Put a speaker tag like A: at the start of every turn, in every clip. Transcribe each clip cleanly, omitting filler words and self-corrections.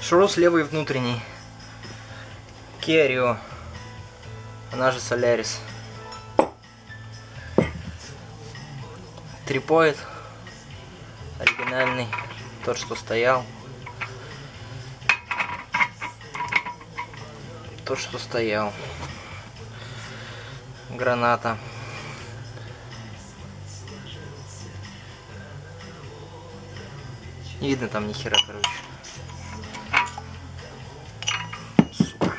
A: Шрус левый внутренний. Kia Rio. Она же Solaris. Трипоид. Оригинальный. Тот, что стоял. Тот, что стоял. Граната. Не видно там ни хера, короче. Сука.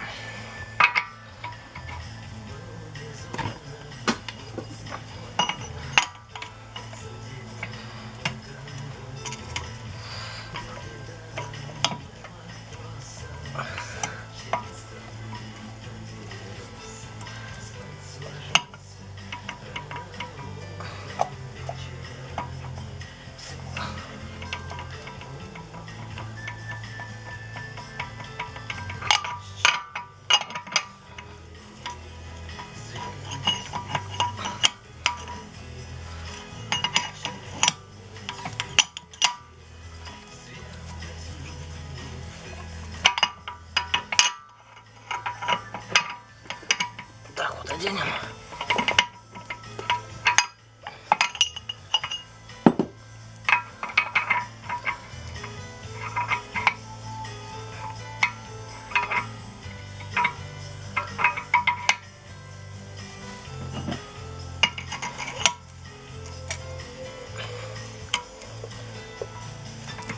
A: Так вот оденем.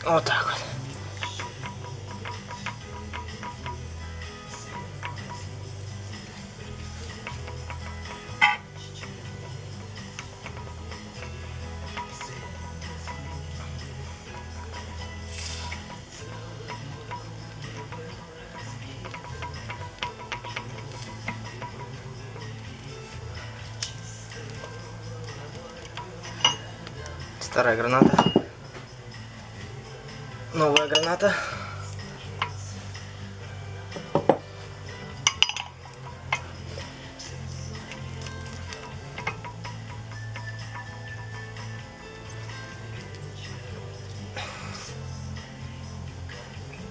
A: Вот так вот. Старая граната. Новая граната.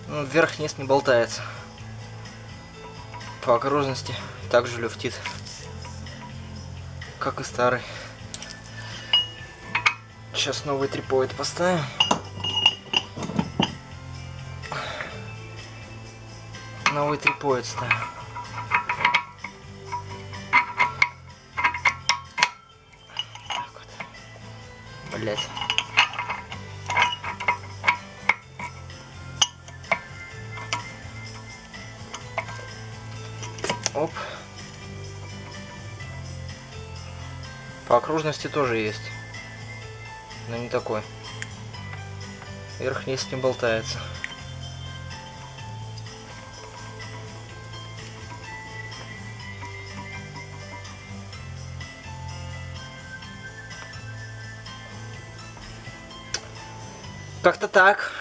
A: Ну, вверх-вниз не болтается. По окружности также люфтит, как и старый. Сейчас новый трипоид поставим. Новый трипоид ставим. Так вот. Блять. Оп. По окружности тоже есть. Но не такой. Вверх-вниз не болтается. Как-то так.